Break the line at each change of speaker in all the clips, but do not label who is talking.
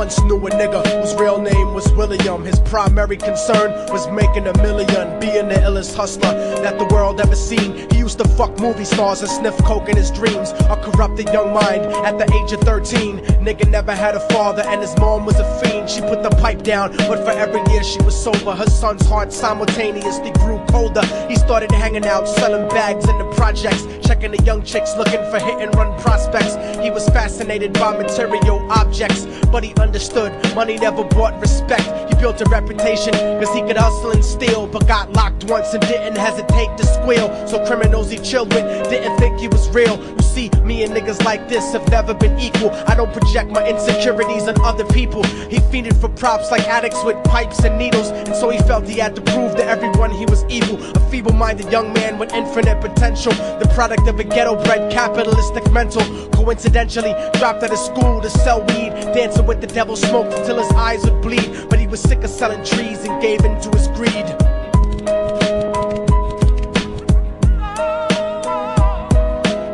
once knew a nigga whose real name was William. His primary concern was making $1 million, being the illest hustler that the world ever seen. He used to fuck movie stars and sniff coke in his dreams. A corrupted young mind at the age of 13. Nigga never had a father and his mom was a fiend. She put the pipe down, but for every year she was sober, her son's heart simultaneously grew colder. He started hanging out, selling bags in the projects, checking the young chicks looking for hit and run prospects. He was fascinated by material objects, but he understood money never brought respect. He built a reputation cause he could hustle and steal, but got locked once and didn't hesitate to squeal. So criminals he chilled with didn't think he was real. You see, me and niggas like this have never been equal. I don't project my insecurities on other people. He fiended for props like addicts with pipes and needles, and so he felt he had to prove to everyone he was evil. A feeble-minded young man with infinite potential, the product of a ghetto-bred capitalistic mental. Coincidentally, dropped out of school to sell weed, dancing with the devil, smoked until his eyes would bleed. But he was sick of selling trees and gave in to his greed.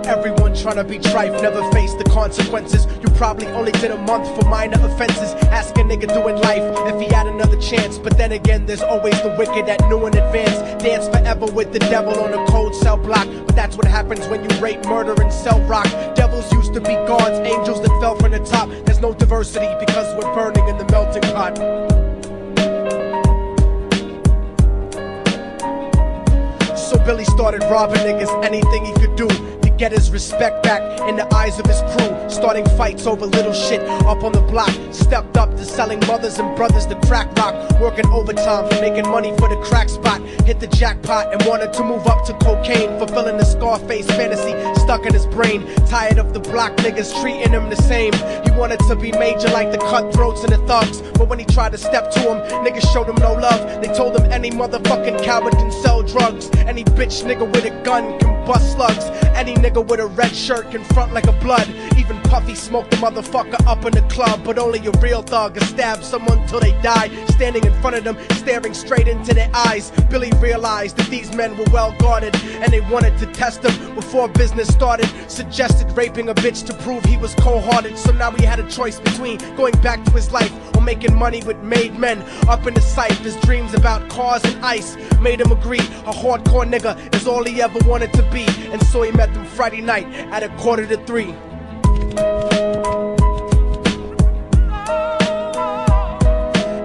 Everyone tryna be trife, never face the consequences. You probably only did a month for minor offenses. Ask a nigga doing life if he had another chance. But then again, there's always the wicked that knew in advance. Dance forever with the devil on a cold cell block. But that's what happens when you rape, murder, and sell rock. Devils used to be gods, angels that fell from the top. There's no diversity because we're burning in the melting pot. So Billy started robbing niggas, anything he could do to get his respect back in the eyes of his crew. Starting fights over little shit up on the block. Stepped up to selling mothers and brothers to crack rock. Working overtime for making money for the crack spot. Hit the jackpot and wanted to move up to cocaine, fulfilling the Scarface fantasy stuck in his brain. Tired of the block niggas treating him the same. He wanted to be major like the cutthroats and the thugs. But when he tried to step to him, niggas showed him no love. They told him any motherfucking coward can sell drugs. Any bitch nigga with a gun can bust slugs. Any nigga with a red shirt can front like a blood. Even Puffy smoked the motherfucker up in the club. But only a real thug can stab someone till they die. Standing in front of them, staring straight into their eyes, Billy realized that these men were well guarded, and they wanted to test him before business started. Suggested raping a bitch to prove he was cold-hearted. So now he had a choice between going back to his life or making money with made men. Up in the sight, his dreams about cars and ice made him agree a hardcore nigga is all he ever wanted to be. And so he met them Friday night at 2:45.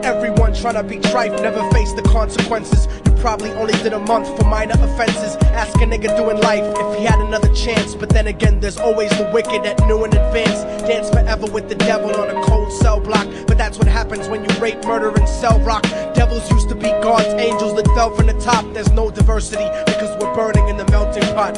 Everyone tryna be trife, never face the consequences. You probably only did a month for minor offenses. Ask a nigga doing life if he had another chance. But then again, there's always the wicked that knew in advance. Dance forever with the devil on a cold cell block. But that's what happens when you rape, murder, and sell rock. Devils used to be gods, angels that fell from the top. There's no diversity because we're burning in the melting pot.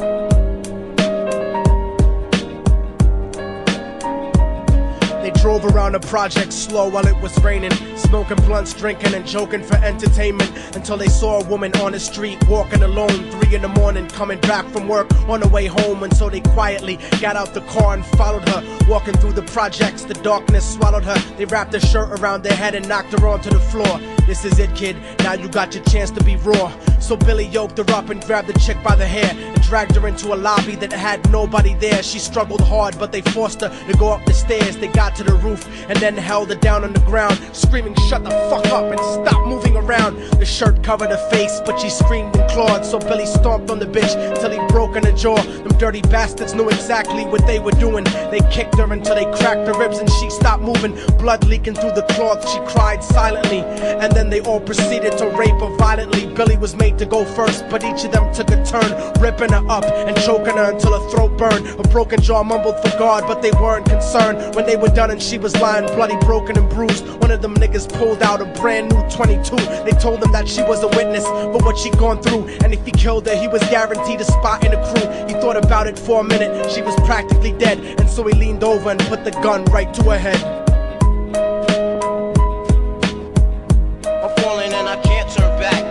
They drove around the project slow while it was raining, smoking blunts, drinking and joking for entertainment, until they saw a woman on the street walking alone, 3 in the morning, coming back from work on her way home. And so they quietly got out the car and followed her. Walking through the projects, the darkness swallowed her. They wrapped her shirt around their head and knocked her onto the floor. This is it, kid, now you got your chance to be raw. So Billy yoked her up and grabbed the chick by the hair and dragged her into a lobby that had nobody there. She struggled hard, but they forced her to go up the stairs. They got to the roof and then held her down on the ground, screaming, "Shut the fuck up and stop moving around." The shirt covered her face, but she screamed and clawed. So Billy stomped on the bitch till he broke in her jaw. Them dirty bastards knew exactly what they were doing. They kicked her until they cracked her ribs and she stopped moving. Blood leaking through the cloth, she cried silently. And then they all proceeded to rape her violently. Billy was made to go first, but each of them took a turn, ripping her up and choking her until her throat burned. Her broken jaw mumbled for God, but they weren't concerned. When they were done and she was lying bloody, broken and bruised, one of them niggas pulled out a brand new 22. They told him that she was a witness for what she'd gone through, and if he killed her, he was guaranteed a spot in the crew. He thought about it for a minute, she was practically dead, and so he leaned over and put the gun right to her head.
I'm falling and I can't turn back.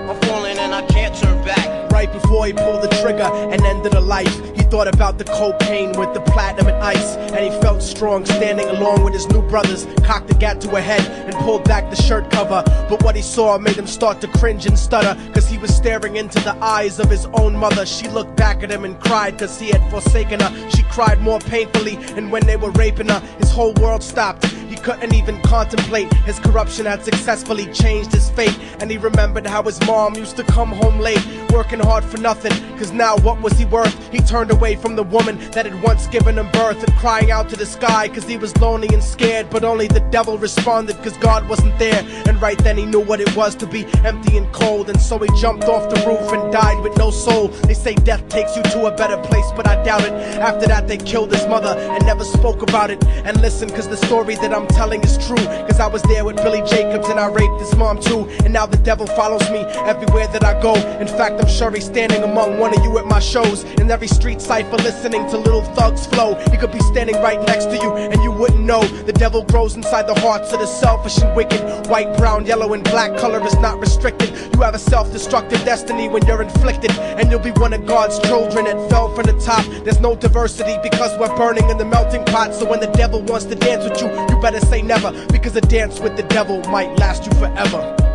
I'm falling and I can't turn back.
right before he pulled the trigger and ended a life. He thought about the cocaine with the platinum and ice, and he felt strong standing along with his new brothers, cocked the gat to her head and pulled back the shirt cover. But what he saw made him start to cringe and stutter, cause he was staring into the eyes of his own mother. She looked back at him and cried cause he had forsaken her. She cried more painfully, and when they were raping her, his whole world stopped. He couldn't even contemplate. His corruption had successfully changed his fate, and he remembered how his mom used to come home late, working hard for nothing, cause now what was he worth? He turned away from the woman that had once given him birth, and crying out to the sky cause he was lonely and scared. But only the devil responded cause God wasn't there, and right then he knew what it was to be empty and cold. And so he jumped off the roof and died with no soul. They say death takes you to a better place, but I doubt it. After that they killed his mother and never spoke about it. And listen, cause the story that I'm telling is true, cause I was there with Billy Jacobs and I raped his mom too. And now the devil follows me everywhere that I go. In fact, I'm sure he's standing among one of you at my shows, in every street cipher listening to Little Thug's flow. He could be standing right next to you and you wouldn't know. The devil grows inside the hearts of the selfish and wicked. White, brown, yellow and black color is not restricted. You have a self-destructive destiny when you're inflicted, and you'll be one of God's children that fell from the top. There's no diversity because we're burning in the melting pot. So when the devil wants to dance with you, you better say never, because a dance with the devil might last you forever.